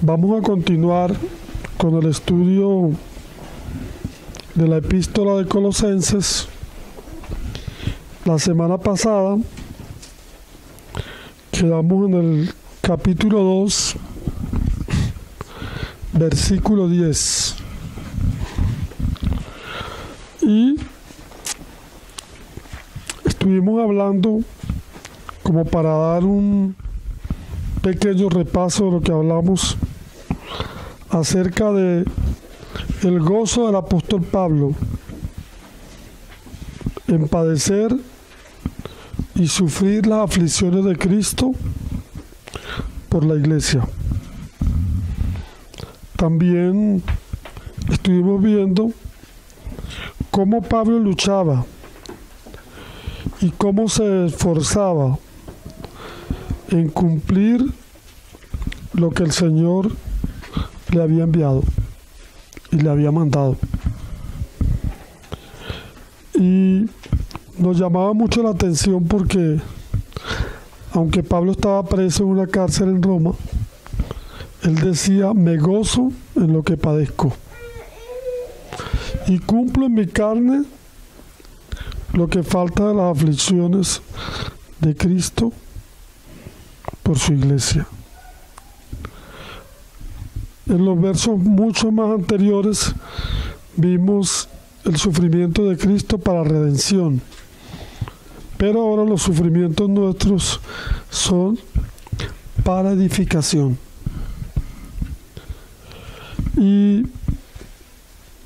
Vamos a continuar con el estudio de la epístola de Colosenses. La semana pasada quedamos en el capítulo 2, versículo 10. Y estuvimos hablando, como para dar un pequeño repaso de lo que hablamos, acerca de el gozo del apóstol Pablo en padecer y sufrir las aflicciones de Cristo por la iglesia. También estuvimos viendo cómo Pablo luchaba y cómo se esforzaba en cumplir lo que el Señor le había enviado y le había mandado. Y nos llamaba mucho la atención porque, aunque Pablo estaba preso en una cárcel en Roma, él decía: me gozo en lo que padezco y cumplo en mi carne lo que falta de las aflicciones de Cristo por su iglesia. En los versos mucho más anteriores vimos el sufrimiento de Cristo para redención, pero ahora los sufrimientos nuestros son para edificación. Y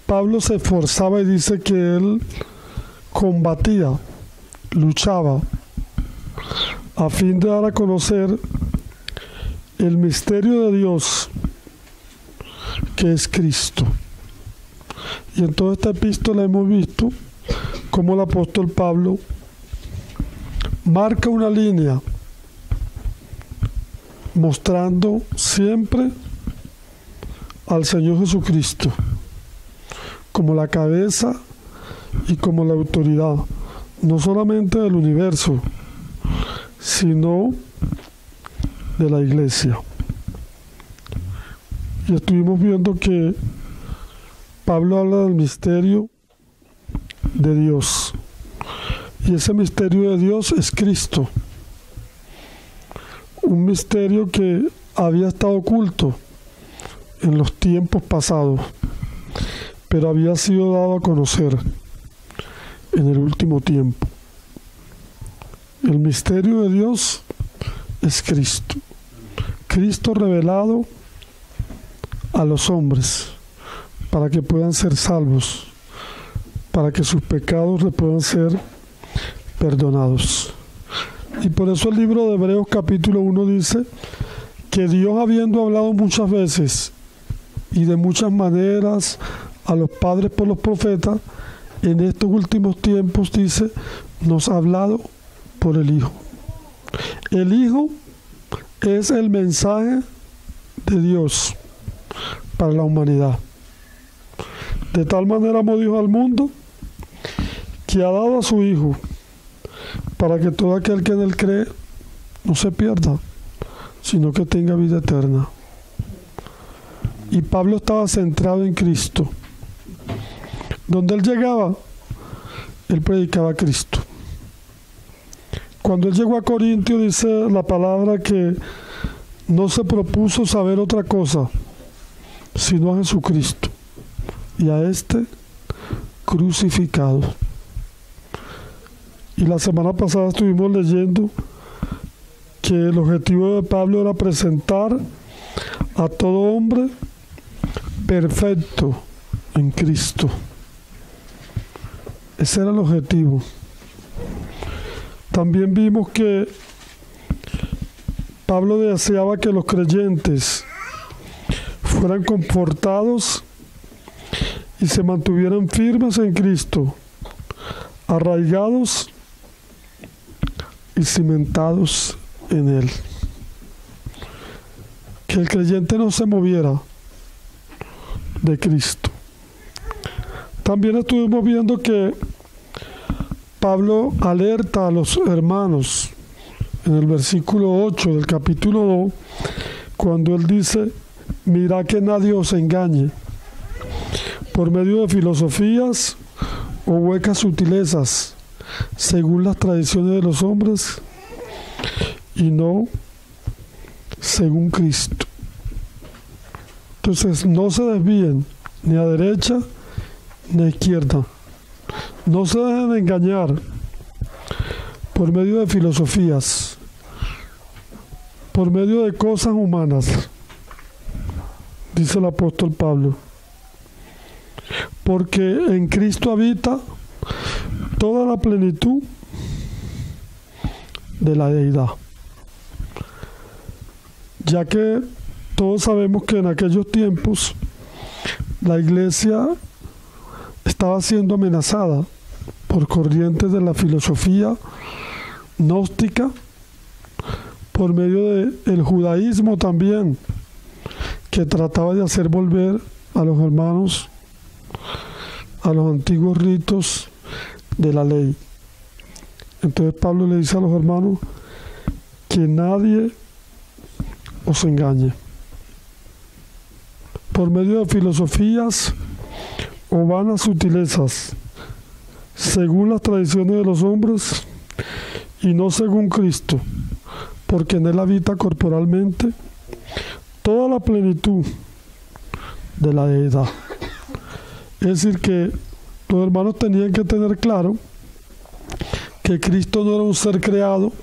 Pablo se esforzaba y dice que él combatía, luchaba, a fin de dar a conocer el misterio de Dios, que es Cristo. Y en toda esta epístola hemos visto cómo el apóstol Pablo marca una línea, mostrando siempre al Señor Jesucristo como la cabeza y como la autoridad, no solamente del universo, sino de la iglesia. Y estuvimos viendo que Pablo habla del misterio de Dios. Y ese misterio de Dios es Cristo. Un misterio que había estado oculto en los tiempos pasados, pero había sido dado a conocer en el último tiempo. El misterio de Dios es Cristo. Cristo revelado a los hombres para que puedan ser salvos, para que sus pecados le puedan ser perdonados. Y por eso el libro de Hebreos capítulo 1 dice que Dios, habiendo hablado muchas veces y de muchas maneras a los padres por los profetas, en estos últimos tiempos, dice, nos ha hablado por el Hijo. El Hijo es el mensaje de Dios para la humanidad. De tal manera amó Dios al mundo que ha dado a su Hijo, para que todo aquel que en él cree no se pierda, sino que tenga vida eterna. Y Pablo estaba centrado en Cristo. Donde él llegaba, él predicaba a Cristo. Cuando él llegó a Corintio, dice la palabra que no se propuso saber otra cosa sino a Jesucristo y a este crucificado. Y la semana pasada estuvimos leyendo que el objetivo de Pablo era presentar a todo hombre perfecto en Cristo. Ese era el objetivo. También vimos que Pablo deseaba que los creyentes fueran confortados y se mantuvieran firmes en Cristo, arraigados y cimentados en Él. Que el creyente no se moviera de Cristo. También estuvimos viendo que Pablo alerta a los hermanos en el versículo 8 del capítulo 2, cuando él dice: Mirad que nadie os engañe por medio de filosofías o huecas sutilezas, según las tradiciones de los hombres, y no según Cristo. Entonces, no se desvíen ni a derecha ni a izquierda. No se dejen engañar por medio de filosofías, por medio de cosas humanas, dice el apóstol Pablo, porque en Cristo habita toda la plenitud de la deidad. Ya que todos sabemos que en aquellos tiempos la iglesia estaba siendo amenazada por corrientes de la filosofía gnóstica, por medio del judaísmo también, que trataba de hacer volver a los hermanos a los antiguos ritos de la ley. Entonces Pablo le dice a los hermanos que nadie os engañe por medio de filosofías o vanas sutilezas, según las tradiciones de los hombres y no según Cristo, porque en él habita corporalmente toda la plenitud de la deidad. Es decir, que los hermanos tenían que tener claro que Cristo no era un ser creado,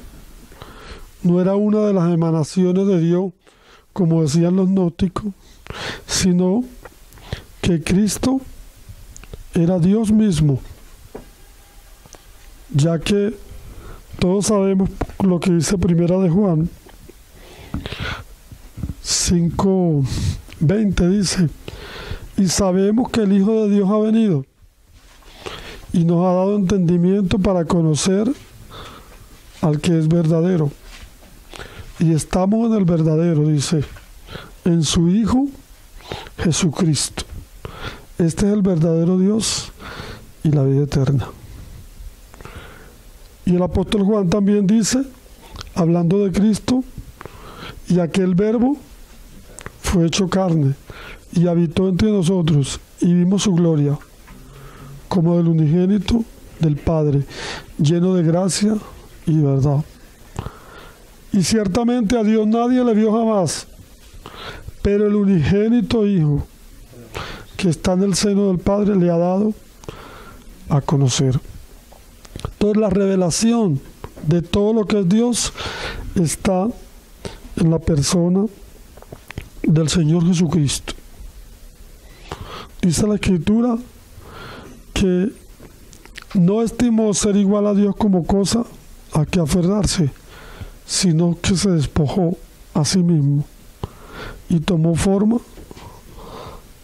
no era una de las emanaciones de Dios, como decían los gnósticos, sino que Cristo era Dios mismo, ya que todos sabemos lo que dice Primera de Juan 5:20, dice: y sabemos que el Hijo de Dios ha venido y nos ha dado entendimiento para conocer al que es verdadero. Y estamos en el verdadero, dice, en su Hijo Jesucristo. Este es el verdadero Dios y la vida eterna. Y el apóstol Juan también dice, hablando de Cristo, y aquel verbo fue hecho carne y habitó entre nosotros, y vimos su gloria, como del unigénito del Padre, lleno de gracia y verdad. Y ciertamente a Dios nadie le vio jamás, pero el unigénito Hijo, que está en el seno del Padre, le ha dado a conocer. Entonces la revelación de todo lo que es Dios está en la persona del Señor Jesucristo. Dice la Escritura que no estimó ser igual a Dios como cosa a que aferrarse, sino que se despojó a sí mismo y tomó forma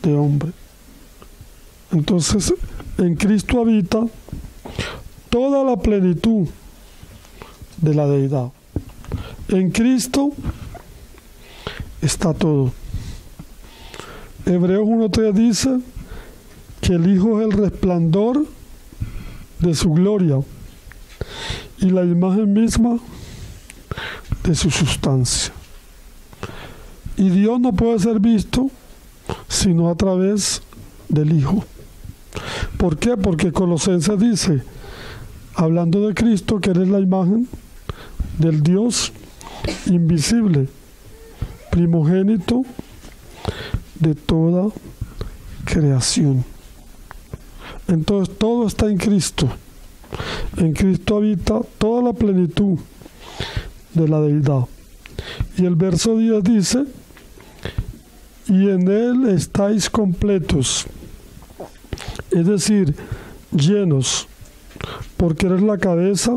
de hombre. Entonces, en Cristo habita toda la plenitud de la deidad. En Cristo está todo. Hebreos 1:3 dice que el Hijo es el resplandor de su gloria y la imagen misma de su sustancia. Y Dios no puede ser visto sino a través del Hijo. ¿Por qué? Porque Colosenses dice, hablando de Cristo, que Él es la imagen del Dios invisible, primogénito de toda creación. Entonces todo está en Cristo. En Cristo habita toda la plenitud de la deidad. Y el verso 10 dice, y en Él estáis completos, es decir, llenos, porque eres la cabeza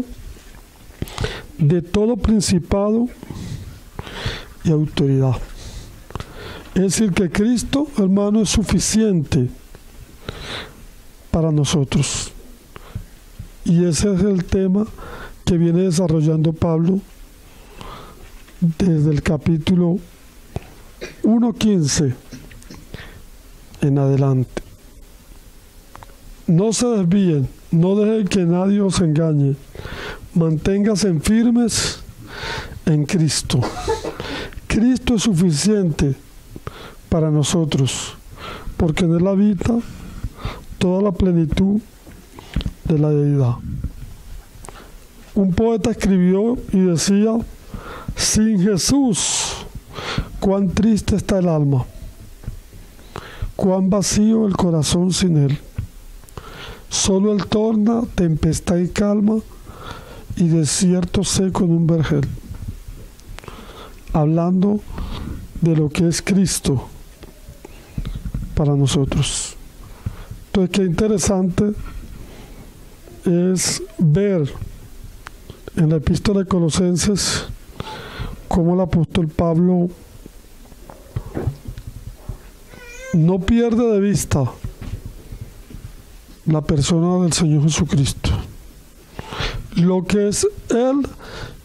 de todo principado y autoridad. Es decir, que Cristo, hermano, es suficiente para nosotros. Y ese es el tema que viene desarrollando Pablo desde el capítulo 1:15 en adelante. No se desvíen, no dejen que nadie os engañe. Manténganse firmes en Cristo. Cristo es suficiente para nosotros, porque en él habita toda la plenitud de la deidad. Un poeta escribió y decía: sin Jesús, cuán triste está el alma, cuán vacío el corazón sin él. Solo él torna tempestad y calma, y desierto seco en un vergel. Hablando de lo que es Cristo para nosotros. Entonces, qué interesante es ver en la epístola de Colosenses cómo el apóstol Pablo no pierde de vista la persona del Señor Jesucristo, lo que es Él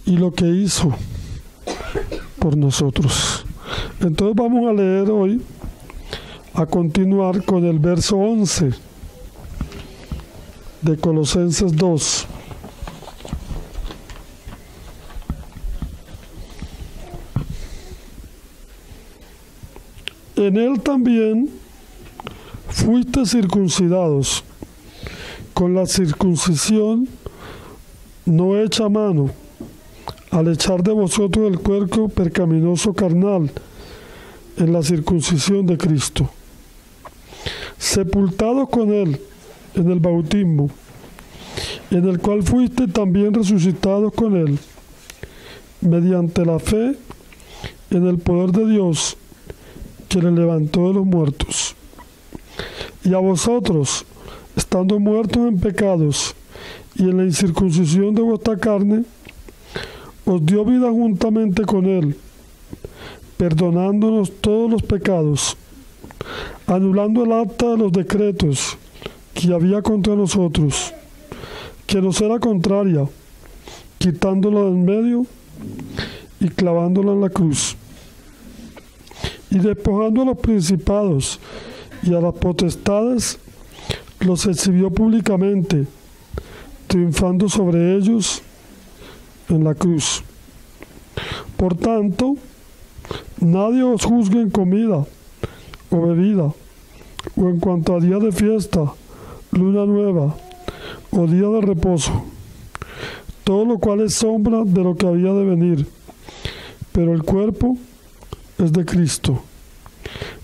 y lo que hizo por nosotros. Entonces vamos a leer hoy, a continuar con el verso 11 de Colosenses 2. En él también fuiste circuncidados con la circuncisión no hecha a mano, al echar de vosotros el cuerpo pecaminoso carnal en la circuncisión de Cristo, sepultados con él en el bautismo, en el cual fuiste también resucitados con él, mediante la fe en el poder de Dios, que le levantó de los muertos. Y a vosotros, estando muertos en pecados y en la incircuncisión de vuestra carne, os dio vida juntamente con él, perdonándonos todos los pecados, anulando el acta de los decretos que había contra nosotros, que nos era contraria, quitándola del medio y clavándola en la cruz. Y despojando a los principados y a las potestades, los exhibió públicamente, triunfando sobre ellos en la cruz. Por tanto, nadie os juzgue en comida o bebida, o en cuanto a día de fiesta, luna nueva, o día de reposo, todo lo cual es sombra de lo que había de venir, pero el cuerpo es de Cristo.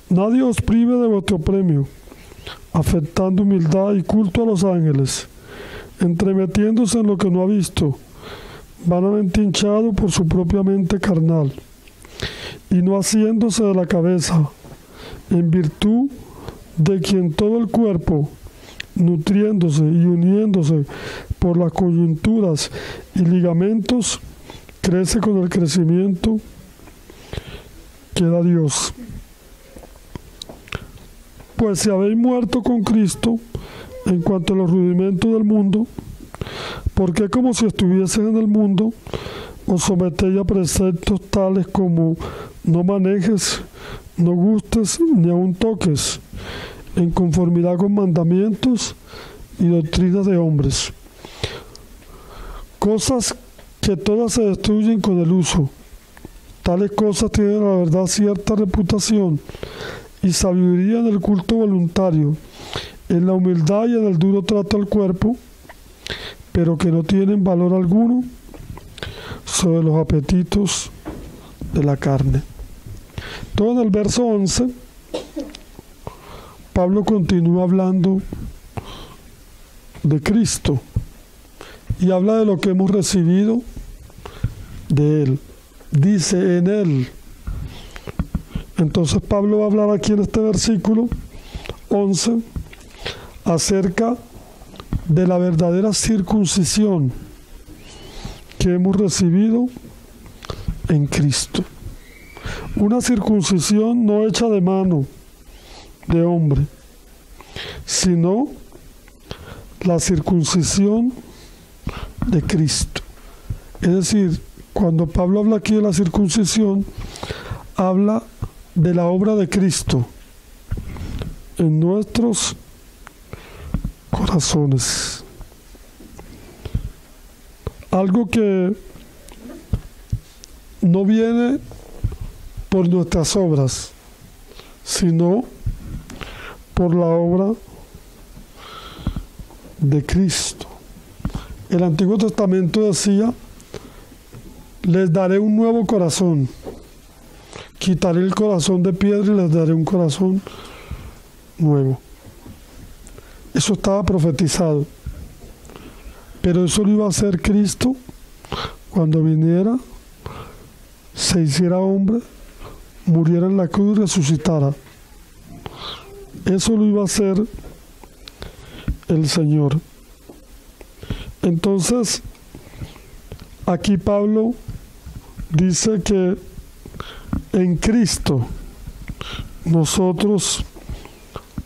Nadie os prive de vuestro premio, afectando humildad y culto a los ángeles, entremetiéndose en lo que no ha visto, vanamente hinchado por su propia mente carnal, y no haciéndose de la cabeza, en virtud de quien todo el cuerpo, nutriéndose y uniéndose por las coyunturas y ligamentos, crece con el crecimiento que da Dios. Pues si habéis muerto con Cristo en cuanto a los rudimentos del mundo, ¿por qué como si estuvieses en el mundo os sometéis a preceptos tales como no manejes, no gustes, ni aun toques, en conformidad con mandamientos y doctrinas de hombres? Cosas que todas se destruyen con el uso. Tales cosas tienen la verdad cierta reputación y sabiduría en el culto voluntario, en la humildad y en el duro trato al cuerpo, pero que no tienen valor alguno sobre los apetitos de la carne. Todo en el verso 11, Pablo continúa hablando de Cristo y habla de lo que hemos recibido de Él. Dice en Él. Entonces Pablo va a hablar aquí en este versículo 11 acerca de la verdadera circuncisión que hemos recibido en Cristo. Una circuncisión no hecha de mano de hombre, sino la circuncisión de Cristo. Es decir, cuando Pablo habla aquí de la circuncisión, habla de la obra de Cristo en nuestros corazones. Algo que no viene por nuestras obras, sino por la obra de Cristo. El Antiguo Testamento decía: les daré un nuevo corazón, quitaré el corazón de piedra y les daré un corazón nuevo. Eso estaba profetizado, pero eso lo iba a hacer Cristo cuando viniera, se hiciera hombre, muriera en la cruz y resucitara. Eso lo iba a hacer el Señor. Entonces, aquí Pablo dice que en Cristo nosotros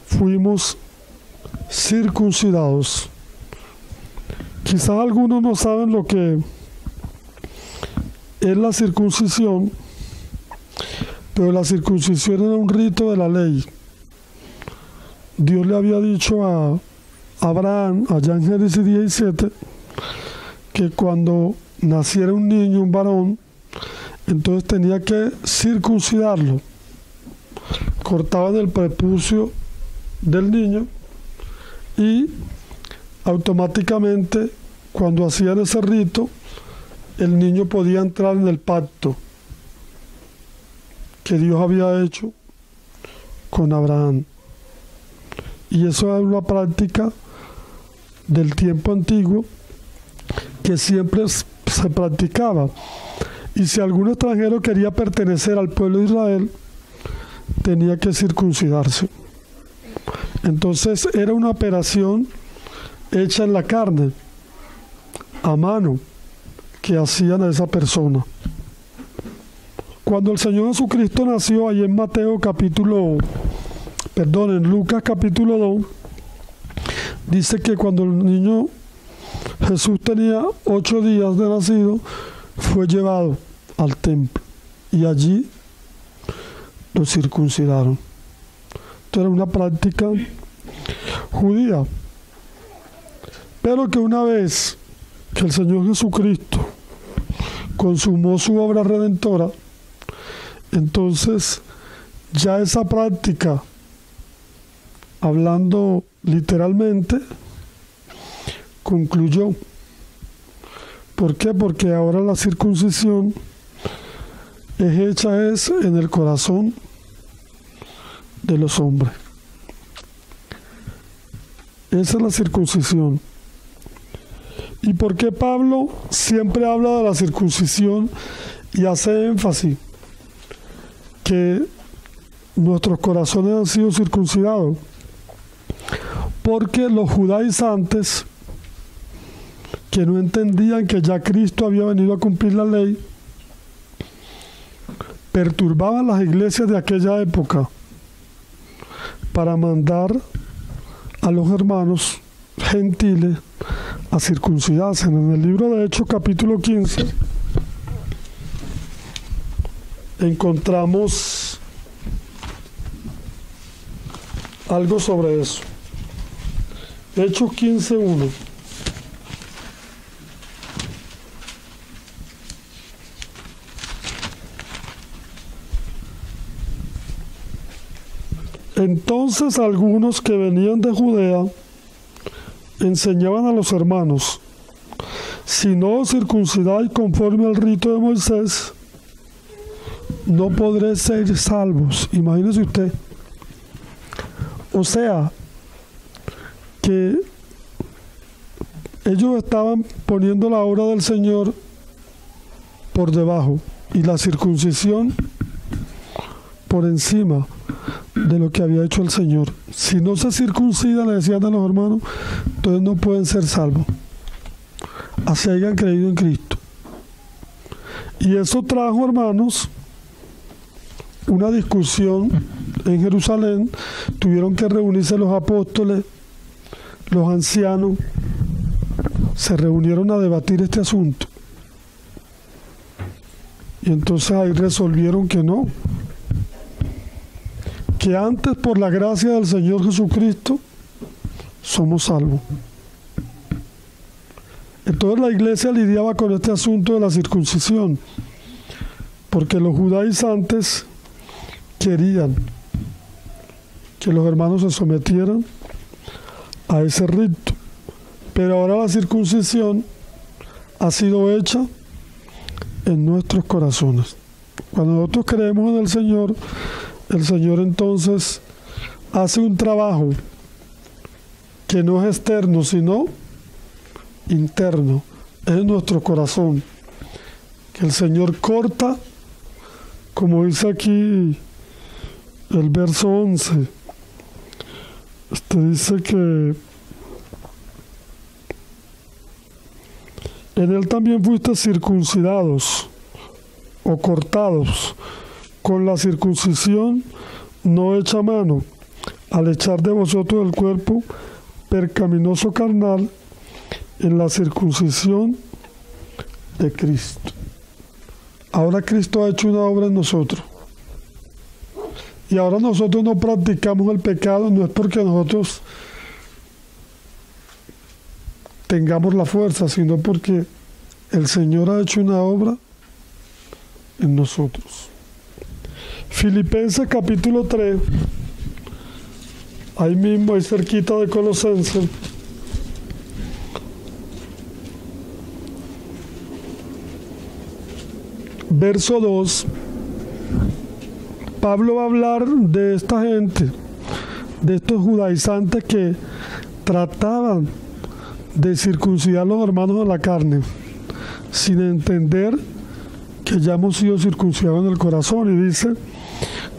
fuimos circuncidados. Quizás algunos no saben lo que es la circuncisión, pero la circuncisión era un rito de la ley. Dios le había dicho a Abraham, allá en Génesis 17, que cuando naciera un niño, un varón, entonces tenía que circuncidarlo. Cortaban el prepucio del niño y automáticamente, cuando hacían ese rito, el niño podía entrar en el pacto que Dios había hecho con Abraham. Y eso es una práctica del tiempo antiguo que siempre se practicaba. Y si algún extranjero quería pertenecer al pueblo de Israel, tenía que circuncidarse. Entonces era una operación hecha en la carne, a mano, que hacían a esa persona. Cuando el Señor Jesucristo nació, allí en en Lucas capítulo 2, dice que cuando el niño Jesús tenía 8 días de nacido, fue llevado al templo y allí lo circuncidaron. Esto era una práctica judía, pero que una vez que el Señor Jesucristo consumó su obra redentora, entonces ya esa práctica, hablando literalmente, concluyó. ¿Por qué? Porque ahora la circuncisión es hecha en el corazón de los hombres. Esa es la circuncisión. ¿Y por qué Pablo siempre habla de la circuncisión y hace énfasis que nuestros corazones han sido circuncidados? Porque los judaizantes, que no entendían que ya Cristo había venido a cumplir la ley, perturbaban las iglesias de aquella época para mandar a los hermanos gentiles a circuncidarse. En el libro de Hechos capítulo 15 encontramos algo sobre eso. Hechos 15:1. Entonces algunos que venían de Judea enseñaban a los hermanos: si no os circuncidáis conforme al rito de Moisés, no podréis ser salvos. Imagínese usted. O sea, que ellos estaban poniendo la obra del Señor por debajo y la circuncisión por encima de lo que había hecho el Señor. Si no se circuncidan, le decían a los hermanos, entonces no pueden ser salvos, así hayan creído en Cristo. Y eso trajo, hermanos, una discusión en Jerusalén. Tuvieron que reunirse los apóstoles, los ancianos, se reunieron a debatir este asunto. Y entonces ahí resolvieron que no, que antes, por la gracia del Señor Jesucristo, somos salvos. Entonces la iglesia lidiaba con este asunto de la circuncisión, porque los judaizantes querían que los hermanos se sometieran a ese rito. Pero ahora la circuncisión ha sido hecha en nuestros corazones. Cuando nosotros creemos en el Señor entonces hace un trabajo que no es externo, sino interno, es en nuestro corazón, que el Señor corta, como dice aquí el verso 11, dice que en Él también fuiste circuncidados o cortados con la circuncisión no hecha a mano, al echar de vosotros el cuerpo percaminoso carnal en la circuncisión de Cristo. Ahora Cristo ha hecho una obra en nosotros. Y ahora nosotros no practicamos el pecado, no es porque nosotros tengamos la fuerza, sino porque el Señor ha hecho una obra en nosotros. Filipenses capítulo 3, ahí mismo, ahí cerquita de Colosenses. Verso 2, Pablo va a hablar de esta gente, de estos judaizantes que trataban de circuncidar a los hermanos de la carne, sin entender que ya hemos sido circuncidados en el corazón. Y dice: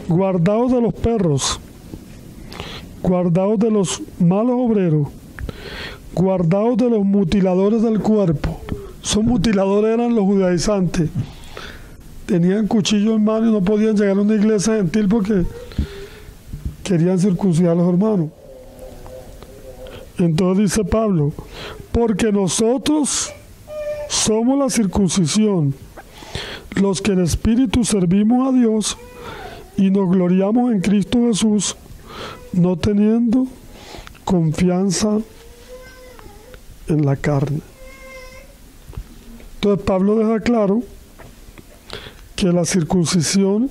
guardaos de los perros, guardaos de los malos obreros, guardaos de los mutiladores del cuerpo. Esos mutiladores eran los judaizantes. Tenían cuchillo en mano y no podían llegar a una iglesia gentil porque querían circuncidar a los hermanos. Entonces dice Pablo: porque nosotros somos la circuncisión, los que en espíritu servimos a Dios y nos gloriamos en Cristo Jesús, no teniendo confianza en la carne. Entonces Pablo deja claro que la circuncisión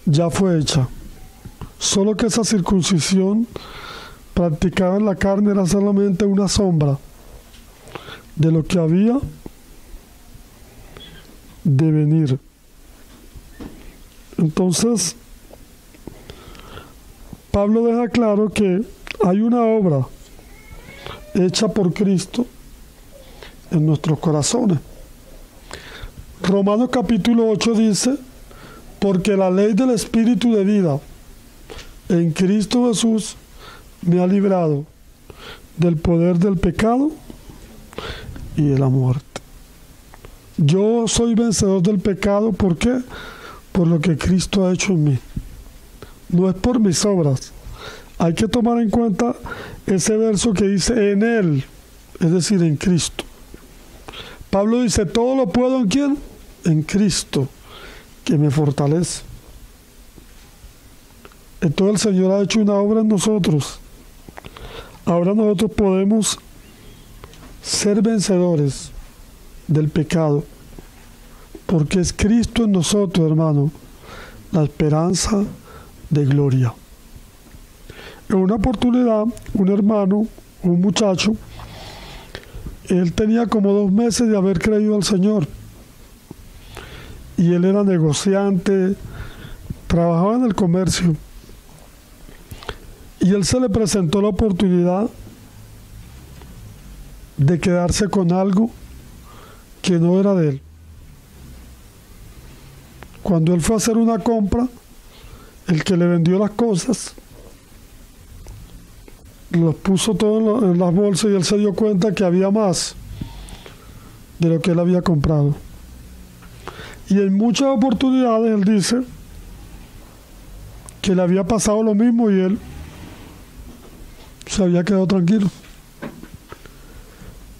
ya fue hecha, solo que esa circuncisión practicada en la carne era solamente una sombra de lo que había de venir. Entonces Pablo deja claro que hay una obra hecha por Cristo en nuestros corazones. Romanos capítulo 8 dice: porque la ley del Espíritu de vida en Cristo Jesús me ha librado del poder del pecado y de la muerte. Yo soy vencedor del pecado. ¿Por qué? Por lo que Cristo ha hecho en mí. No es por mis obras. Hay que tomar en cuenta ese verso que dice en Él, es decir, en Cristo. Pablo dice: todo lo puedo ¿en quién? En Cristo, que me fortalece. Entonces el Señor ha hecho una obra en nosotros. Ahora nosotros podemos ser vencedores del pecado, porque es Cristo en nosotros, hermano, la esperanza de gloria. En una oportunidad, un hermano, un muchacho, él tenía como 2 meses de haber creído al Señor. Y él era negociante, trabajaba en el comercio. Y él se le presentó la oportunidad de quedarse con algo que no era de él. Cuando él fue a hacer una compra, el que le vendió las cosas los puso todo en las bolsas y él se dio cuenta que había más de lo que él había comprado. Y en muchas oportunidades él dice que le había pasado lo mismo y él se había quedado tranquilo.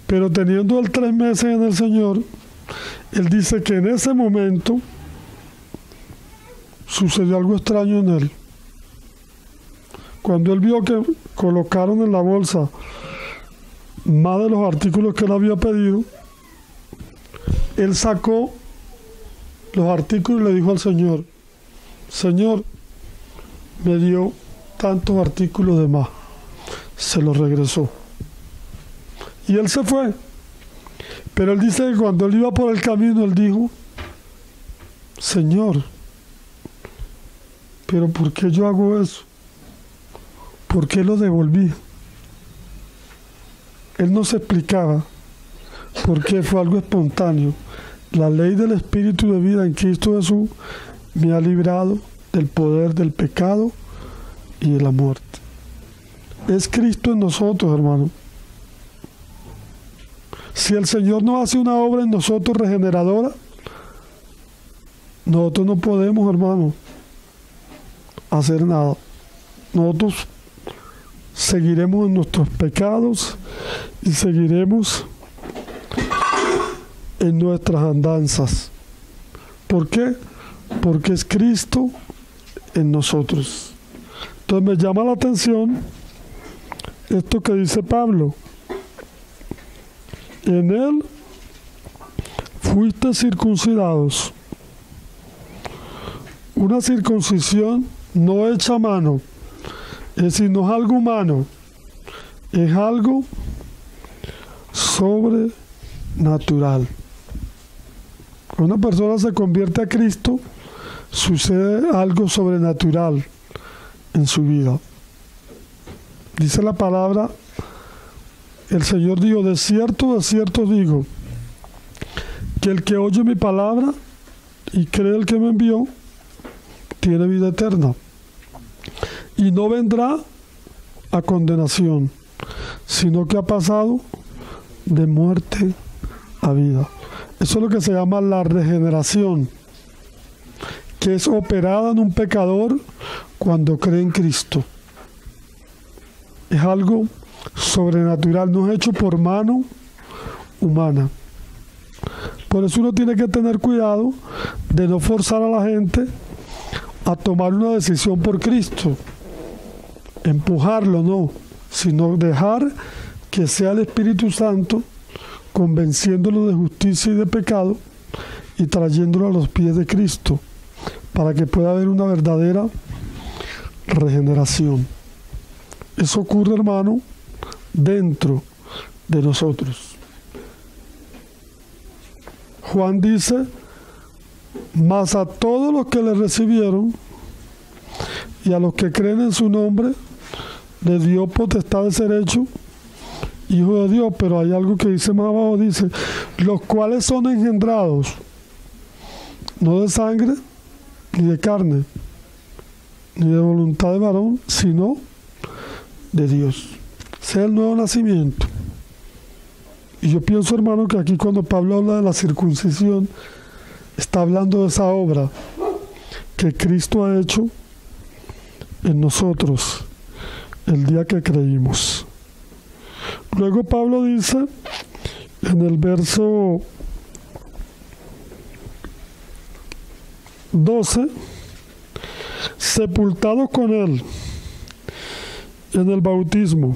Pero teniendo él 3 meses en el Señor, él dice que en ese momento sucedió algo extraño en él. Cuando él vio que colocaron en la bolsa más de los artículos que él había pedido, él sacó los artículos y le dijo al Señor: Señor, me dio tantos artículos de más. Se los regresó. Y él se fue. Pero él dice que cuando él iba por el camino, él dijo, Señor, ¿pero por qué yo hago eso? ¿Por qué lo devolví? Él no se explicaba por qué, fue algo espontáneo. La ley del Espíritu de vida en Cristo Jesús me ha librado del poder del pecado y de la muerte. Es Cristo en nosotros, hermano. Si el Señor no hace una obra en nosotros regeneradora, nosotros no podemos, hermano, hacer nada. Nosotros seguiremos en nuestros pecados y seguiremos en nuestras andanzas. ¿Por qué? Porque es Cristo en nosotros. Entonces me llama la atención esto que dice Pablo. En él fuiste circuncidados. Una circuncisión no hecha a mano, es decir, no es algo humano, es algo sobrenatural. Cuando una persona se convierte a Cristo, sucede algo sobrenatural en su vida. Dice la palabra, el Señor dijo, de cierto digo, que el que oye mi palabra y cree el que me envió, tiene vida eterna. Y no vendrá a condenación, sino que ha pasado de muerte a vida. Eso es lo que se llama la regeneración, que es operada en un pecador cuando cree en Cristo. Es algo sobrenatural, no es hecho por mano humana. Por eso uno tiene que tener cuidado de no forzar a la gente a tomar una decisión por Cristo, empujarlo, no, sino dejar que sea el Espíritu Santo convenciéndolo de justicia y de pecado y trayéndolo a los pies de Cristo para que pueda haber una verdadera regeneración. Eso ocurre, hermano, dentro de nosotros. Juan dice, mas a todos los que le recibieron y a los que creen en su nombre, le dio potestad de ser hecho hijo de Dios. Pero hay algo que dice más abajo, dice, los cuales son engendrados, no de sangre, ni de carne, ni de voluntad de varón, sino de Dios. Ese es el nuevo nacimiento. Y yo pienso, hermano, que aquí cuando Pablo habla de la circuncisión, está hablando de esa obra que Cristo ha hecho en nosotros el día que creímos. Luego Pablo dice en el verso 12, sepultados con él en el bautismo,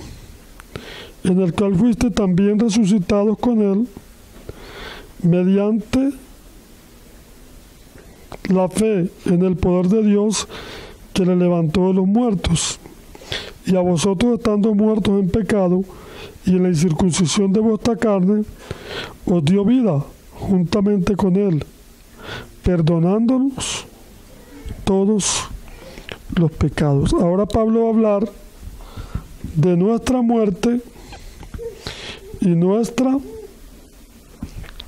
en el cual fuiste también resucitados con él mediante la fe en el poder de Dios que le levantó de los muertos, y a vosotros estando muertos en pecado y en la incircuncisión de vuestra carne, os dio vida juntamente con él, perdonándonos todos los pecados. Ahora Pablo va a hablar de nuestra muerte y nuestra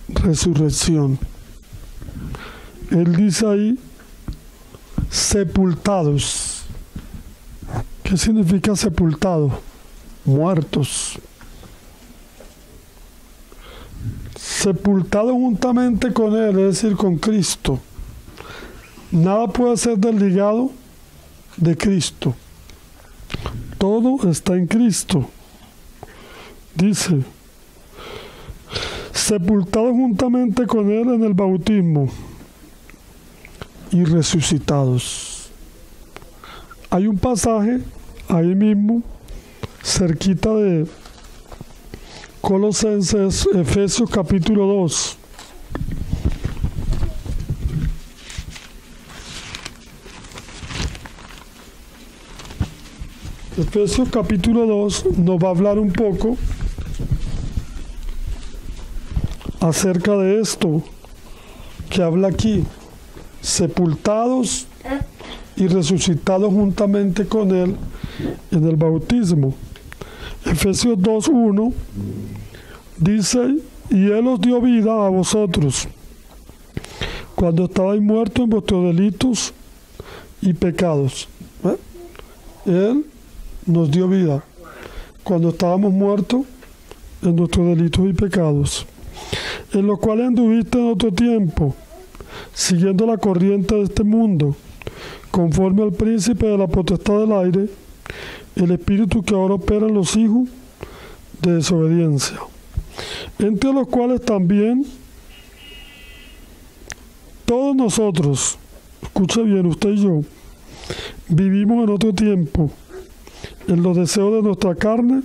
resurrección. Él dice ahí, sepultados. ¿Qué significa sepultado? Muertos. Sepultado juntamente con él, es decir, con Cristo. Nada puede ser desligado de Cristo. Todo está en Cristo. Dice, sepultados juntamente con él en el bautismo y resucitados. Hay un pasaje ahí mismo, cerquita de Colosenses, Efesios capítulo 2. Efesios capítulo 2 nos va a hablar un poco acerca de esto que habla aquí, sepultados y resucitados juntamente con Él en el bautismo. Efesios 2:1 dice, y Él os dio vida a vosotros, cuando estabais muertos en vuestros delitos y pecados. Él nos dio vida cuando estábamos muertos en nuestros delitos y pecados, en los cuales anduviste en otro tiempo, siguiendo la corriente de este mundo, conforme al príncipe de la potestad del aire, el espíritu que ahora opera en los hijos de desobediencia, entre los cuales también todos nosotros, escuche bien, usted y yo, vivimos en otro tiempo, en los deseos de nuestra carne,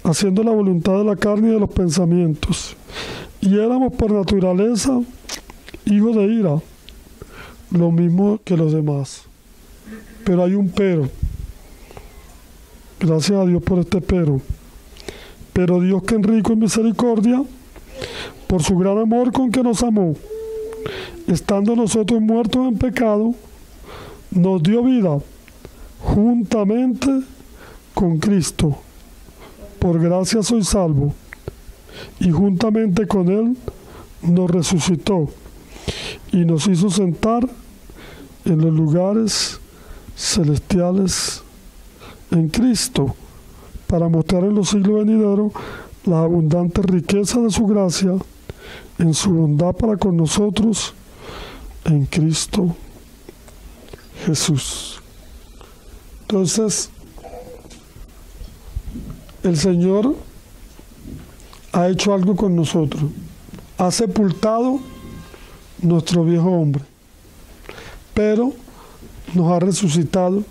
haciendo la voluntad de la carne y de los pensamientos. Y éramos por naturaleza hijos de ira, lo mismo que los demás. Pero hay un pero. Gracias a Dios por este pero. Pero Dios, que es rico en misericordia, por su gran amor con que nos amó, estando nosotros muertos en pecado, nos dio vida juntamente con Cristo. Por gracia soy salvo, y juntamente con Él nos resucitó y nos hizo sentar en los lugares celestiales en Cristo, para mostrar en los siglos venideros la abundante riqueza de su gracia en su bondad para con nosotros en Cristo Jesús. Entonces, el Señor ha hecho algo con nosotros. Ha sepultado nuestro viejo hombre, pero nos ha resucitado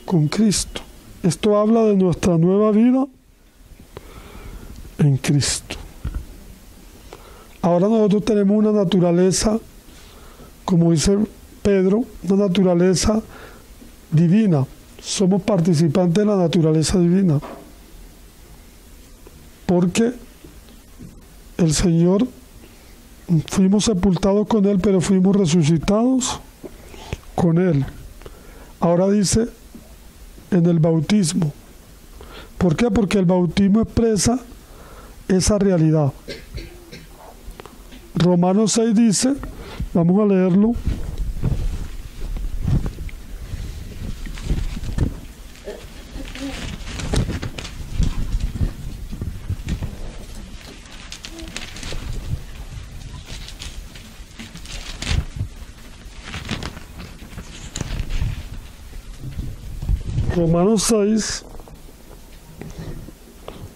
con Cristo. Esto habla de nuestra nueva vida en Cristo. Ahora nosotros tenemos una naturaleza, como dice Pedro, una naturaleza divina. Somos participantes de la naturaleza divina. Porque el Señor, fuimos sepultados con Él, pero fuimos resucitados con Él. Ahora dice, en el bautismo. ¿Por qué? Porque el bautismo expresa esa realidad. Romanos 6 dice, vamos a leerlo. Romanos 6,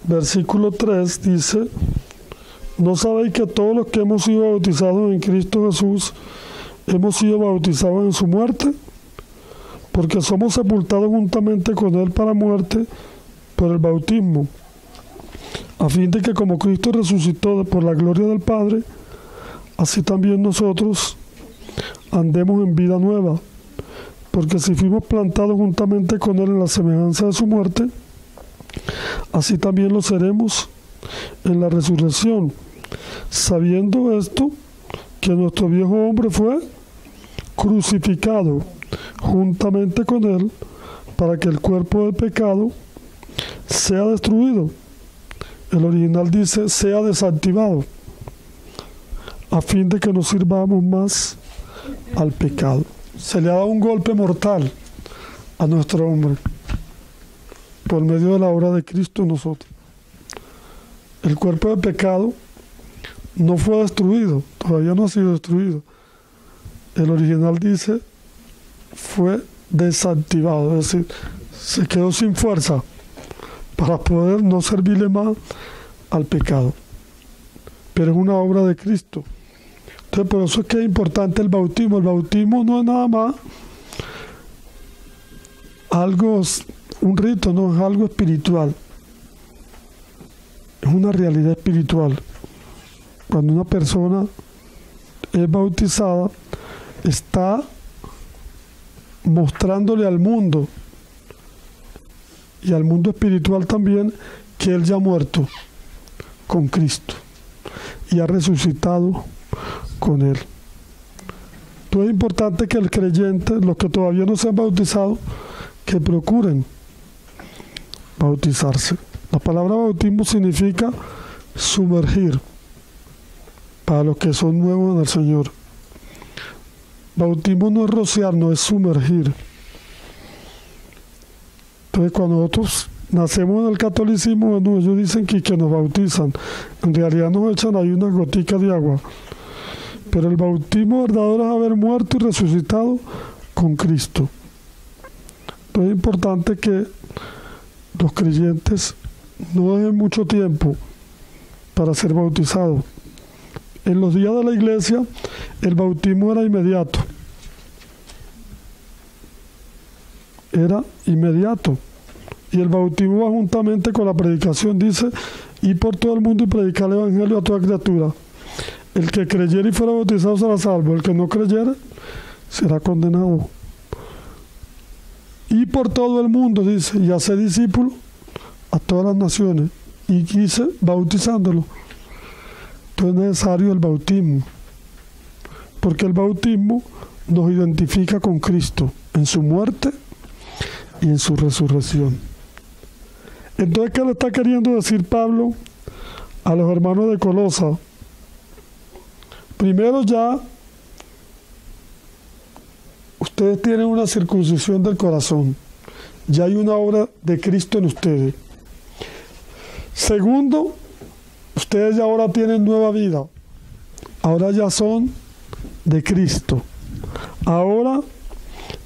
versículo 3 dice, ¿no sabéis que todos los que hemos sido bautizados en Cristo Jesús hemos sido bautizados en su muerte? Porque somos sepultados juntamente con Él para muerte por el bautismo, a fin de que como Cristo resucitó por la gloria del Padre, así también nosotros andemos en vida nueva. Porque si fuimos plantados juntamente con Él en la semejanza de su muerte, así también lo seremos en la resurrección, sabiendo esto, que nuestro viejo hombre fue crucificado juntamente con Él, para que el cuerpo del pecado sea destruido. El original dice, sea desactivado, a fin de que no sirvamos más al pecado. Se le ha dado un golpe mortal a nuestro hombre por medio de la obra de Cristo en nosotros. El cuerpo de pecado no fue destruido, todavía no ha sido destruido. El original dice, fue desactivado, es decir, se quedó sin fuerza para poder no servirle más al pecado. Pero es una obra de Cristo. Entonces, por eso es que es importante el bautismo. El bautismo no es nada más algo, un rito, no es algo espiritual. Es una realidad espiritual. Cuando una persona es bautizada, está mostrándole al mundo y al mundo espiritual también, que Él ya ha muerto con Cristo y ha resucitado con Él. Entonces es importante que el creyente, los que todavía no se han bautizado, que procuren bautizarse. La palabra bautismo significa sumergir, para los que son nuevos en el Señor. Bautismo no es rociar, no es sumergir. Entonces cuando nosotros nacemos en el catolicismo, bueno, ellos dicen que nos bautizan. En realidad nos echan ahí unas goticas de agua. Pero el bautismo verdadero es haber muerto y resucitado con Cristo. Entonces es importante que los creyentes no dejen mucho tiempo para ser bautizados. En los días de la iglesia, el bautismo era inmediato. Era inmediato. Y el bautismo va juntamente con la predicación. Dice, ir por todo el mundo y predicar el evangelio a toda criatura. El que creyere y fuera bautizado será salvo. El que no creyere será condenado. Y por todo el mundo, dice, y hacer discípulos a todas las naciones. Y dice, bautizándolo. Entonces es necesario el bautismo. Porque el bautismo nos identifica con Cristo en su muerte y en su resurrección. Entonces, ¿qué le está queriendo decir Pablo a los hermanos de Colosa? Primero, ya ustedes tienen una circuncisión del corazón. Ya hay una obra de Cristo en ustedes. Segundo, ustedes ya ahora tienen nueva vida. Ahora ya son de Cristo. Ahora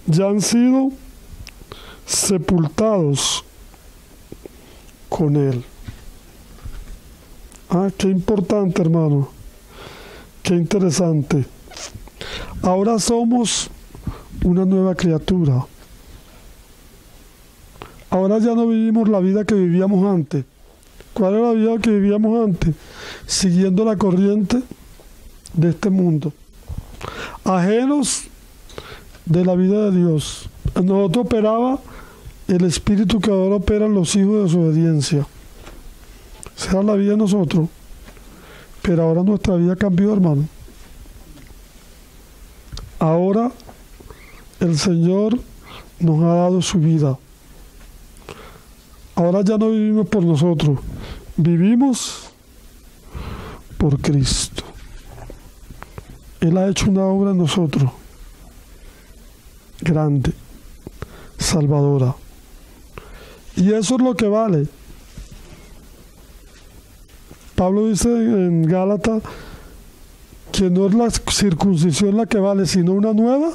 ya han sido sepultados con Él. Qué importante, hermano. Qué interesante. Ahora somos una nueva criatura. Ahora ya no vivimos la vida que vivíamos antes. ¿Cuál era la vida que vivíamos antes? Siguiendo la corriente de este mundo. Ajenos de la vida de Dios. En nosotros operaba el espíritu que ahora opera en los hijos de desobediencia. Esa era la vida de nosotros. Pero ahora nuestra vida cambió, hermano. Ahora el Señor nos ha dado su vida. Ahora ya no vivimos por nosotros. Vivimos por Cristo. Él ha hecho una obra en nosotros. Grande. Salvadora. Y eso es lo que vale. Pablo dice en Gálatas que no es la circuncisión la que vale, sino una nueva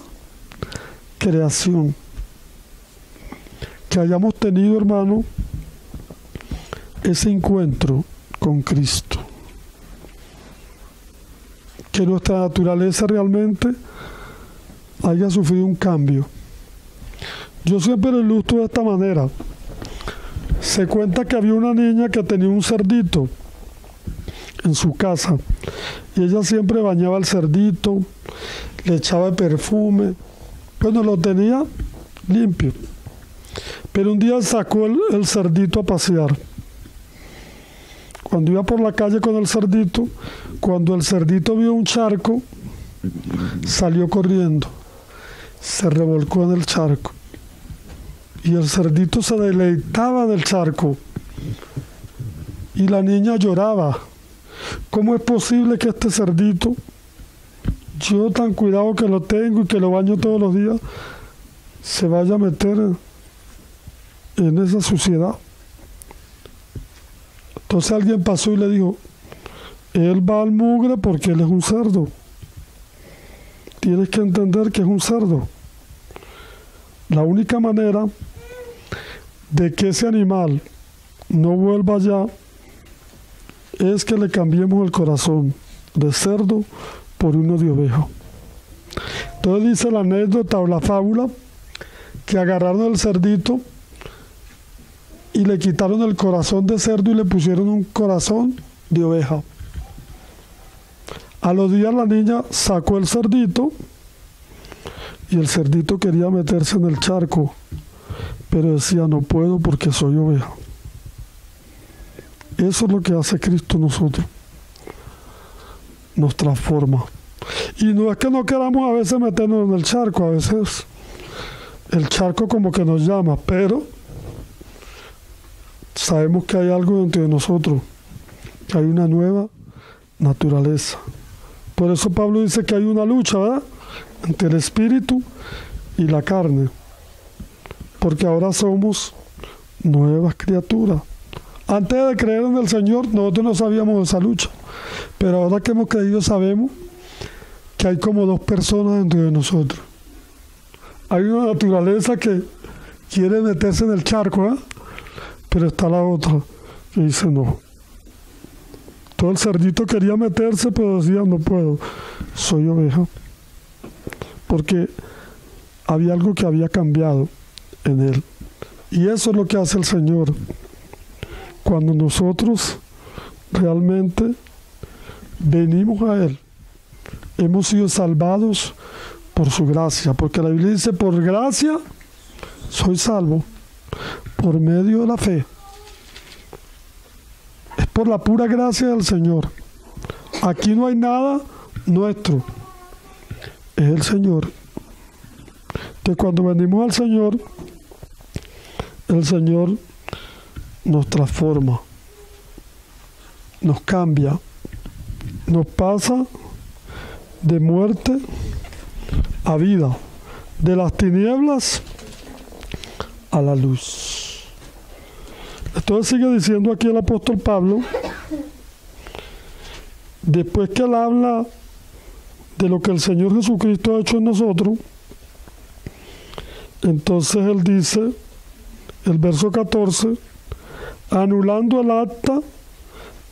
creación. Que hayamos tenido, hermano, ese encuentro con Cristo. Que nuestra naturaleza realmente haya sufrido un cambio. Yo siempre lo ilustro de esta manera. Se cuenta que había una niña que tenía un cerdito en su casa y ella siempre bañaba al cerdito, le echaba perfume, bueno, lo tenía limpio. Pero un día sacó el cerdito a pasear. Cuando iba por la calle con el cerdito, cuando el cerdito vio un charco, salió corriendo, se revolcó en el charco. Y el cerdito se deleitaba del charco. Y la niña lloraba. ¿Cómo es posible que este cerdito, yo tan cuidado que lo tengo y que lo baño todos los días, se vaya a meter en esa suciedad? Entonces alguien pasó y le dijo, él va al mugre porque él es un cerdo. Tienes que entender que es un cerdo. La única manera de que ese animal no vuelva allá es que le cambiemos el corazón de cerdo por uno de oveja. Entonces dice la anécdota o la fábula que agarraron el cerdito y le quitaron el corazón de cerdo y le pusieron un corazón de oveja. A los días la niña sacó el cerdito y el cerdito quería meterse en el charco, pero decía, no puedo porque soy oveja. Eso es lo que hace Cristo en nosotros. Nos transforma. Y no es que no queramos a veces meternos en el charco, a veces el charco como que nos llama, pero sabemos que hay algo dentro de nosotros, que hay una nueva naturaleza. Por eso Pablo dice que hay una lucha, ¿verdad?, entre el espíritu y la carne, porque ahora somos nuevas criaturas. Antes de creer en el Señor, nosotros no sabíamos de esa lucha, pero ahora que hemos creído sabemos que hay como dos personas dentro de nosotros. Hay una naturaleza que quiere meterse en el charco, ¿eh?, pero está la otra que dice no. Todo el cerdito quería meterse, pero decía, no puedo, soy oveja. Porque había algo que había cambiado en él. Y eso es lo que hace el Señor. Cuando nosotros realmente venimos a Él, hemos sido salvados por su gracia. Porque la Biblia dice, por gracia soy salvo, por medio de la fe. Es por la pura gracia del Señor. Aquí no hay nada nuestro. Es el Señor. Que cuando venimos al Señor, el Señor nos transforma, nos cambia, nos pasa de muerte a vida, de las tinieblas a la luz. Entonces sigue diciendo aquí el apóstol Pablo, después que él habla de lo que el Señor Jesucristo ha hecho en nosotros, entonces él dice, el verso 14, anulando el acta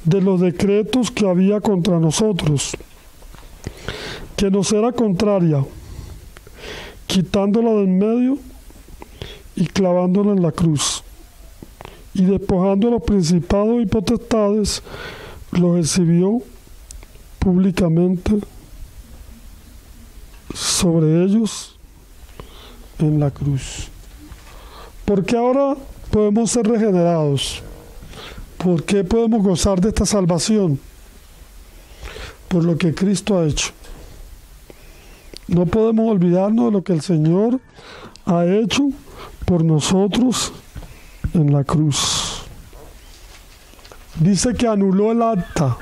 de los decretos que había contra nosotros, que nos era contraria, quitándola de en medio y clavándola en la cruz, y despojando a los principados y potestades, los exhibió públicamente sobre ellos en la cruz. Porque ahora podemos ser regenerados. ¿Por qué podemos gozar de esta salvación? Por lo que Cristo ha hecho. No podemos olvidarnos de lo que el Señor ha hecho por nosotros en la cruz. Dice que anuló el acta,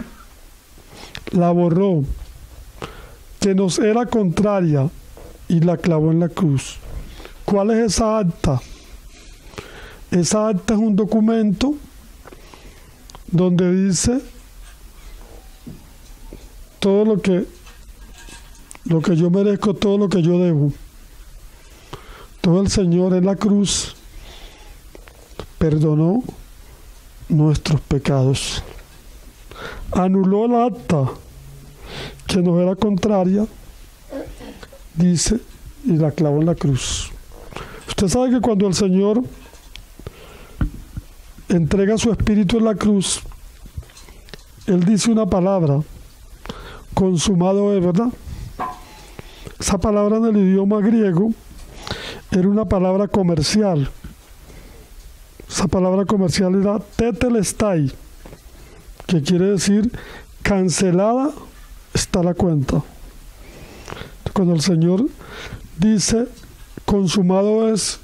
la borró, que nos era contraria y la clavó en la cruz. ¿Cuál es esa acta? Esa acta es un documento donde dice todo lo que yo merezco, todo lo que yo debo. Todo el Señor en la cruz perdonó nuestros pecados. Anuló la acta que nos era contraria, dice, y la clavó en la cruz. Usted sabe que cuando el Señor entrega su espíritu en la cruz, Él dice una palabra, consumado es, ¿verdad? Esa palabra en el idioma griego era una palabra comercial. Esa palabra comercial era tetelestai, que quiere decir cancelada está la cuenta. Cuando el Señor dice consumado es,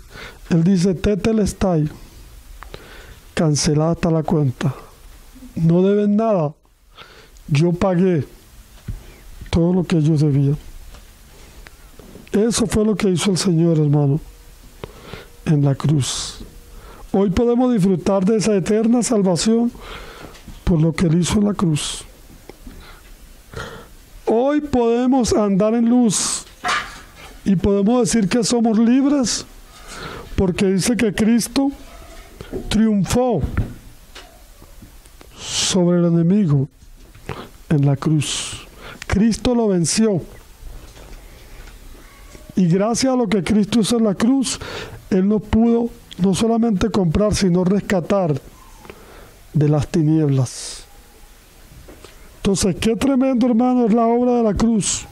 Él dice tetelestai, cancelada está la cuenta. No deben nada. Yo pagué todo lo que ellos debían. Eso fue lo que hizo el Señor, hermano, en la cruz. Hoy podemos disfrutar de esa eterna salvación por lo que Él hizo en la cruz. Hoy podemos andar en luz y podemos decir que somos libres porque dice que Cristo triunfó sobre el enemigo en la cruz. Cristo lo venció. Y gracias a lo que Cristo hizo en la cruz, Él nos pudo no solamente comprar, sino rescatar de las tinieblas. Entonces, qué tremendo, hermano, es la obra de la cruz.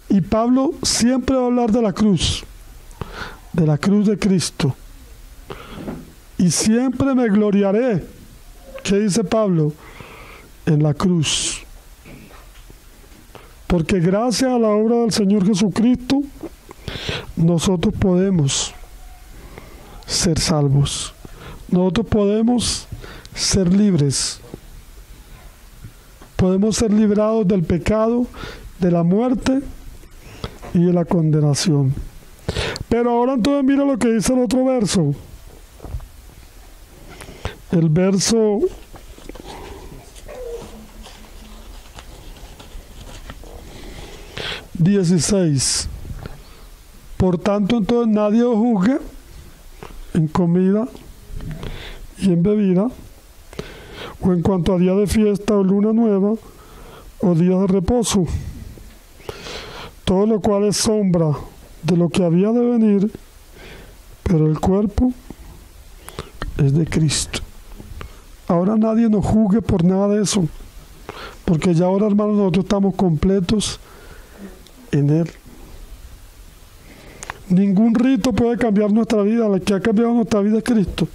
Y Pablo siempre va a hablar de la cruz. de la cruz de Cristo. Y siempre me gloriaré, ¿qué dice Pablo? En la cruz. Porque gracias a la obra del Señor Jesucristo, nosotros podemos ser salvos. Nosotros podemos ser libres. Podemos ser librados del pecado, de la muerte y de la condenación. Pero ahora entonces mira lo que dice el otro verso. El verso 16. Por tanto, entonces nadie os juzgue en comida y en bebida, o en cuanto a día de fiesta o luna nueva, o día de reposo, todo lo cual es sombra de lo que había de venir, pero el cuerpo es de Cristo. Ahora nadie nos juzgue por nada de eso, porque ya ahora, hermanos, nosotros estamos completos en Él. Ningún rito puede cambiar nuestra vida. La que ha cambiado nuestra vida es Cristo.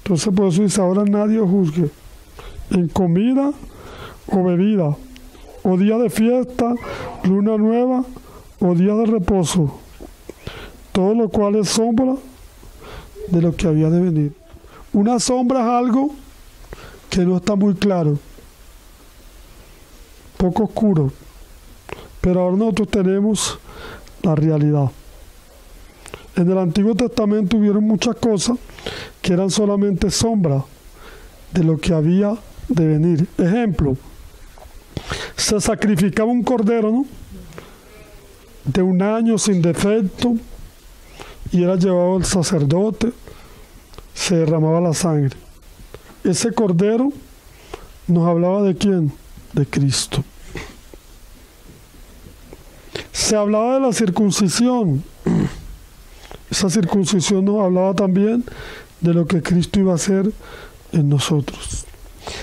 Entonces por eso dice, ahora nadie os juzgue en comida o bebida, o día de fiesta, luna nueva, o día de reposo, todo lo cual es sombra de lo que había de venir. Una sombra es algo que no está muy claro, poco oscuro, pero ahora nosotros tenemos la realidad. En el Antiguo Testamento hubieron muchas cosas que eran solamente sombra de lo que había de venir. Ejemplo, se sacrificaba un cordero, ¿no?, de 1 año sin defecto, y era llevado al sacerdote, se derramaba la sangre. Ese cordero nos hablaba de ¿quién? De Cristo. Se hablaba de la circuncisión. Esa circuncisión nos hablaba también de lo que Cristo iba a hacer en nosotros.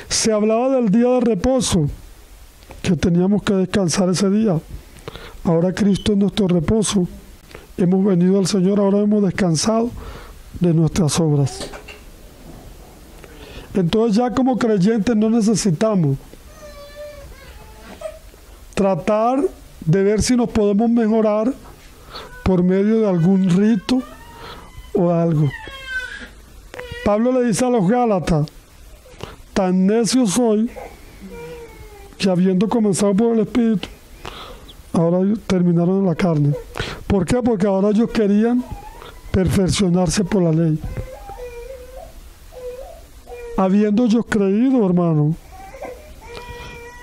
Se hablaba del día de reposo, que teníamos que descansar ese día. Ahora Cristo es nuestro reposo. Hemos venido al Señor, ahora hemos descansado de nuestras obras. Entonces ya como creyentes no necesitamos tratar de ver si nos podemos mejorar por medio de algún rito o algo. Pablo le dice a los Gálatas, tan necio soy que habiendo comenzado por el Espíritu, ahora terminaron en la carne. ¿Por qué? Porque ahora ellos querían perfeccionarse por la ley. Habiendo ellos creído, hermano,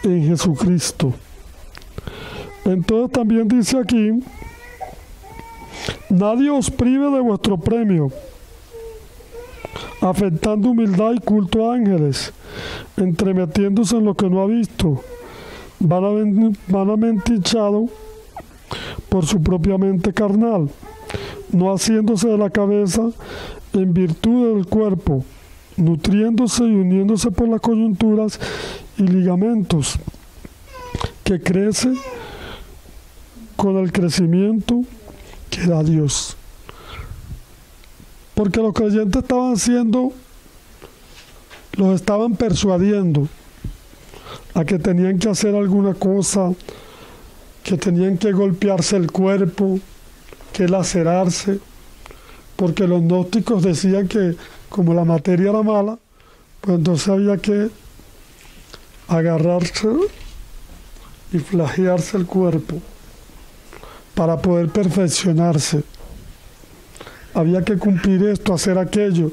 en Jesucristo. Entonces también dice aquí, nadie os prive de vuestro premio, afectando humildad y culto a ángeles, entremetiéndose en lo que no ha visto, vanamente hinchado por su propia mente carnal, no haciéndose de la cabeza en virtud del cuerpo, nutriéndose y uniéndose por las coyunturas y ligamentos, que crece con el crecimiento que da Dios. Porque los creyentes los estaban persuadiendo a que tenían que hacer alguna cosa, que tenían que golpearse el cuerpo, que lacerarse, porque los gnósticos decían que como la materia era mala, pues entonces había que agarrarse y flagearse el cuerpo para poder perfeccionarse. Había que cumplir esto, hacer aquello,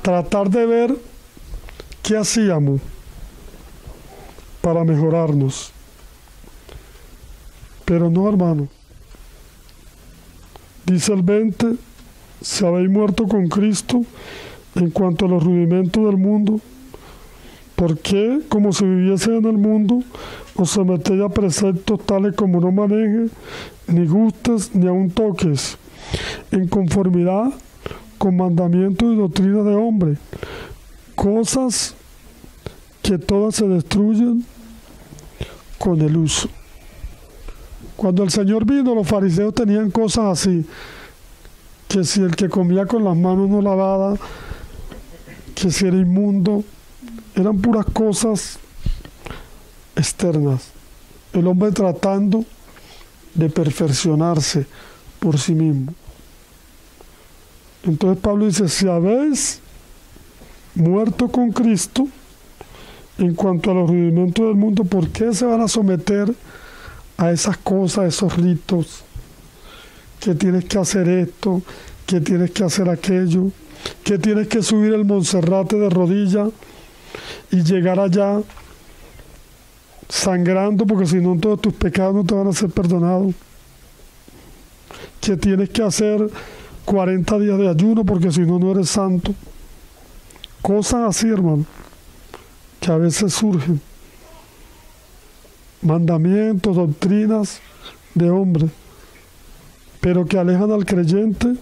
tratar de ver qué hacíamos para mejorarnos. Pero no, hermano. Dice el 20, si habéis muerto con Cristo en cuanto a los rudimentos del mundo, ¿por qué, como si viviese en el mundo, os sometéis a preceptos tales como no manejes, ni gustes, ni aun toques, en conformidad con mandamientos y doctrinas de hombre, cosas que todas se destruyen con el uso? Cuando el Señor vino, los fariseos tenían cosas así, que si el que comía con las manos no lavadas, que si era inmundo, eran puras cosas externas. El hombre tratando de perfeccionarse por sí mismo. Entonces Pablo dice, si habéis muerto con Cristo, en cuanto a los rudimentos del mundo, ¿por qué se van a someter a esas cosas, a esos ritos? Que tienes que hacer esto, que tienes que hacer aquello, que tienes que subir el Monserrate de rodillas y llegar allá sangrando, porque si no todos tus pecados no te van a ser perdonados. Que tienes que hacer 40 días de ayuno, porque si no, no eres santo. Cosas así, hermano, que a veces surgen. Mandamientos, doctrinas de hombres, pero que alejan al creyente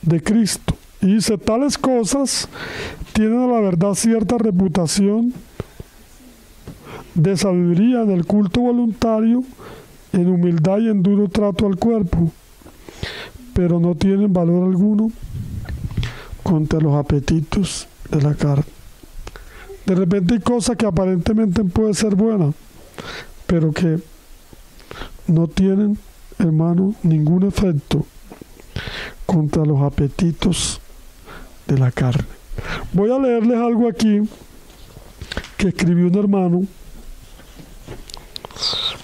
de Cristo. Y dice, tales cosas tienen a la verdad cierta reputación de sabiduría en el culto voluntario, en humildad y en duro trato al cuerpo, pero no tienen valor alguno contra los apetitos de la carne. De repente hay cosas que aparentemente pueden ser buenas, pero que no tienen, hermano, ningún efecto contra los apetitos de la carne. Voy a leerles algo aquí que escribió un hermano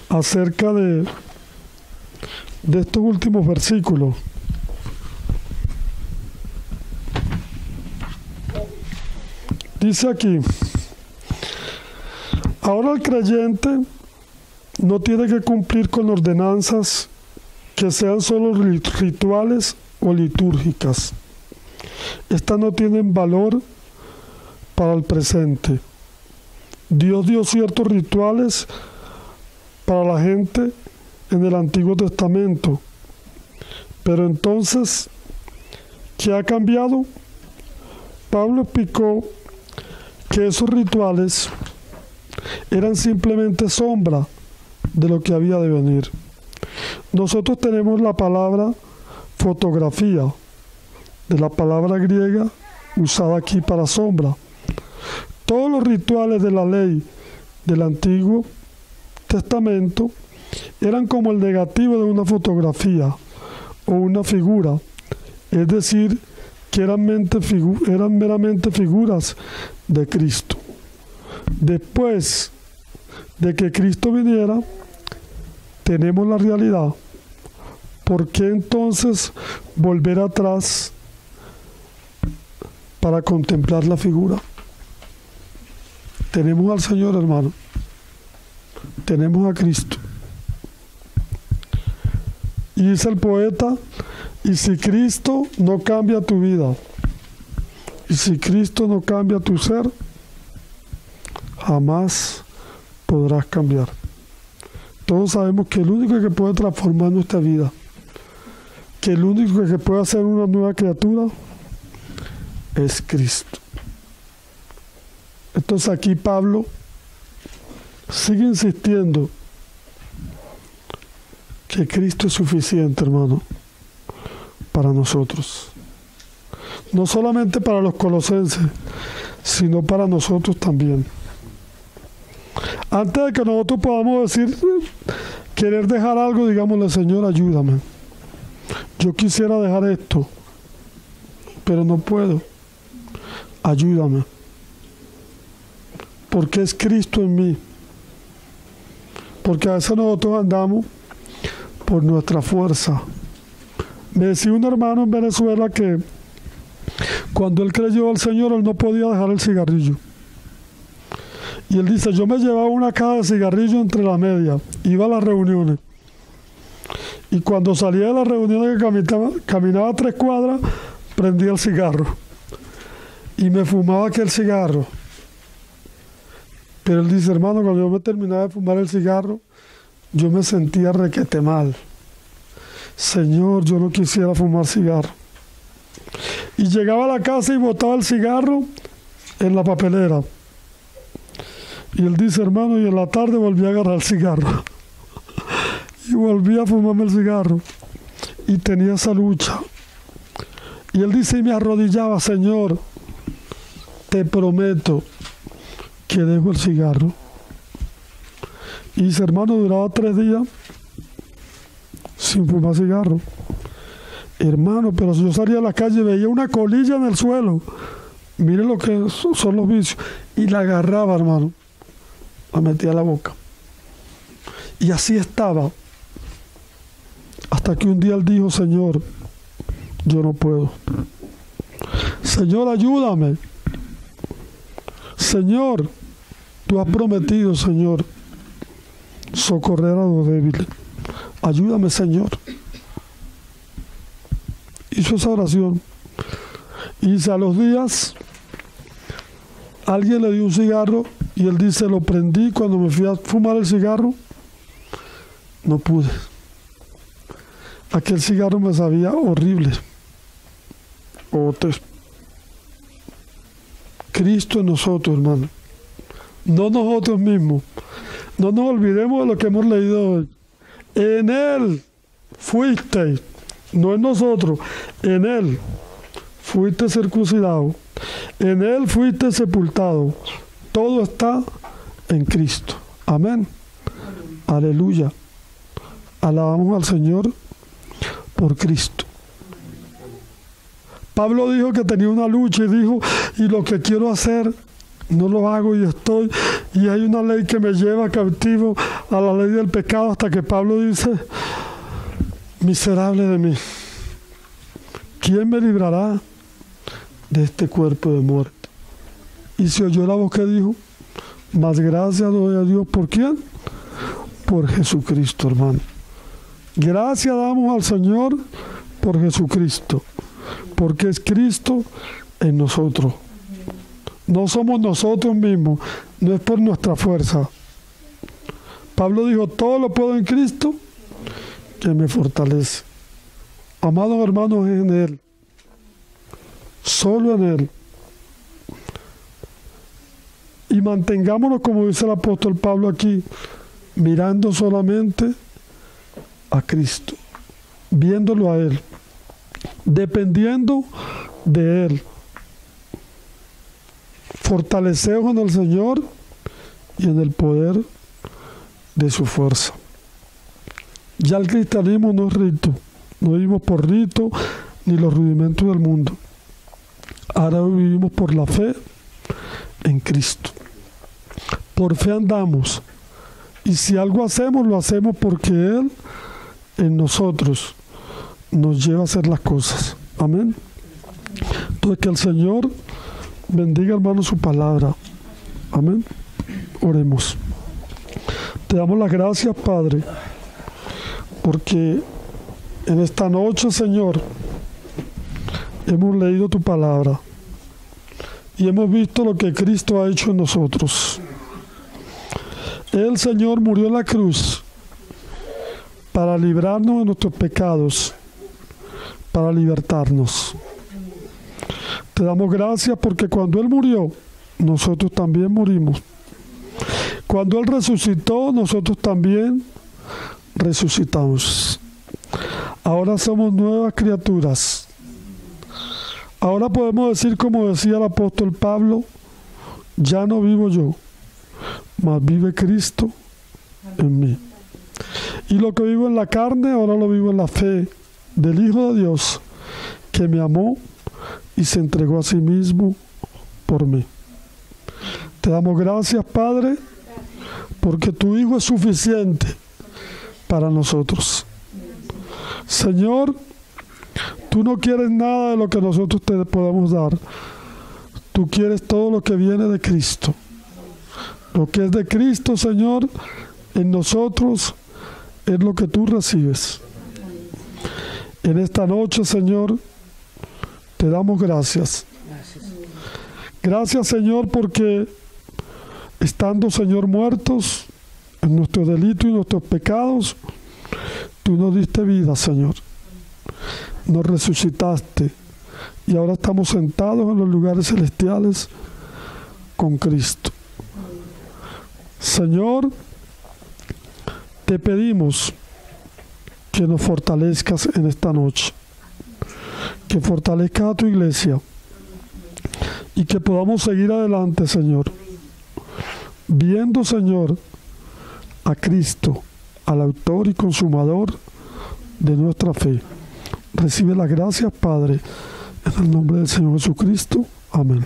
acerca de estos últimos versículos. Dice aquí, ahora el creyente no tiene que cumplir con ordenanzas que sean solo rituales o litúrgicas. Estas no tienen valor para el presente. Dios dio ciertos rituales para la gente en el Antiguo Testamento. Pero entonces, ¿qué ha cambiado? Pablo explicó que esos rituales eran simplemente sombra de lo que había de venir. Nosotros tenemos la palabra fotografía, de la palabra griega usada aquí para sombra. Todos los rituales de la ley del Antiguo Testamento eran como el negativo de una fotografía o una figura, es decir, que eran meramente figuras de Cristo. Después de que Cristo viniera, tenemos la realidad. ¿Por qué entonces volver atrás para contemplar la figura? Tenemos al Señor, hermano. Tenemos a Cristo. Y dice el poeta, y si Cristo no cambia tu vida, y si Cristo no cambia tu ser, jamás podrás cambiar. Todos sabemos que el único que puede transformar nuestra vida, que el único que puede hacer una nueva criatura, es Cristo. Entonces aquí Pablo sigue insistiendo que Cristo es suficiente, hermano, para nosotros. No solamente para los colosenses, sino para nosotros también. Antes de que nosotros podamos decir, querer dejar algo, digámosle, Señor, ayúdame. Yo quisiera dejar esto, pero no puedo. Ayúdame. Porque es Cristo en mí. Porque a veces nosotros andamos por nuestra fuerza. Me decía un hermano en Venezuela que cuando él creyó al Señor, él no podía dejar el cigarrillo. Y él dice, yo me llevaba una caja de cigarrillos entre la media, iba a las reuniones. Y cuando salía de las reuniones que caminaba 3 cuadras, prendía el cigarro. Y me fumaba aquel cigarro. Pero él dice, hermano, cuando yo me terminaba de fumar el cigarro, yo me sentía requete mal. Señor, yo no quisiera fumar cigarro. Y llegaba a la casa y botaba el cigarro en la papelera. Y él dice, hermano, y en la tarde volví a agarrar el cigarro. y volví a fumarme el cigarro. Y tenía esa lucha. Y él dice, y me arrodillaba, Señor, te prometo que dejo el cigarro. Y dice, hermano, duraba 3 días sin fumar cigarro. Hermano, pero si yo salía a la calle y veía una colilla en el suelo, mire lo que son los vicios, y la agarraba, hermano, la metía a la boca. Y así estaba, hasta que un día él dijo, Señor, yo no puedo. Señor, ayúdame. Señor, tú has prometido, Señor, socorrer a los débiles. Ayúdame, Señor. Hizo esa oración. Y dice, a los días, alguien le dio un cigarro y él dice, lo prendí. Cuando me fui a fumar el cigarro, no pude. Aquel cigarro me sabía horrible. Cristo en nosotros, hermano. No nosotros mismos. No nos olvidemos de lo que hemos leído hoy. En Él fuiste, no en nosotros, en Él fuiste circuncidado, en Él fuiste sepultado. Todo está en Cristo. Amén. Aleluya. Alabamos al Señor por Cristo. Pablo dijo que tenía una lucha y dijo, y lo que quiero hacer, no lo hago y estoy, y hay una ley que me lleva cautivo a la ley del pecado, hasta que Pablo dice, miserable de mí, ¿quién me librará de este cuerpo de muerte? Y se oyó la voz que dijo, más gracias doy a Dios, ¿por quién? Por Jesucristo, hermano. Gracias damos al Señor por Jesucristo, porque es Cristo en nosotros. No somos nosotros mismos, no es por nuestra fuerza. Pablo dijo, todo lo puedo en Cristo que me fortalece. Amados hermanos, es en Él, solo en Él. Y mantengámonos, como dice el apóstol Pablo aquí, mirando solamente a Cristo, viéndolo a Él, dependiendo de Él. Fortaleceos en el Señor y en el poder de su fuerza. Ya el cristianismo no es rito, no vivimos por rito ni los rudimentos del mundo. Ahora vivimos por la fe en Cristo. Por fe andamos, y si algo hacemos, lo hacemos porque Él en nosotros nos lleva a hacer las cosas. Amén. Entonces, que el Señor bendiga, hermano, su palabra. Amén. Oremos. Te damos las gracias, Padre, porque en esta noche, Señor, hemos leído tu palabra y hemos visto lo que Cristo ha hecho en nosotros. El Señor murió en la cruz para librarnos de nuestros pecados, para libertarnos. Te damos gracias porque cuando Él murió, nosotros también morimos. Cuando Él resucitó, nosotros también resucitamos. Ahora somos nuevas criaturas. Ahora podemos decir, como decía el apóstol Pablo, ya no vivo yo, mas vive Cristo en mí. Y lo que vivo en la carne, ahora lo vivo en la fe del Hijo de Dios, que me amó y se entregó a sí mismo por mí. Te damos gracias, Padre, porque tu Hijo es suficiente para nosotros. Señor, tú no quieres nada de lo que nosotros te podemos dar. Tú quieres todo lo que viene de Cristo. Lo que es de Cristo, Señor, en nosotros es lo que tú recibes. En esta noche, Señor, te damos gracias. Gracias, Señor, porque estando, Señor, muertos en nuestros delitos y nuestros pecados, tú nos diste vida, Señor. Nos resucitaste y ahora estamos sentados en los lugares celestiales con Cristo. Señor, te pedimos que nos fortalezcas en esta noche, que fortalezcas a tu iglesia y que podamos seguir adelante, Señor, viendo, Señor, a Cristo, al autor y consumador de nuestra fe. Recibe las gracias, Padre, en el nombre del Señor Jesucristo. Amén.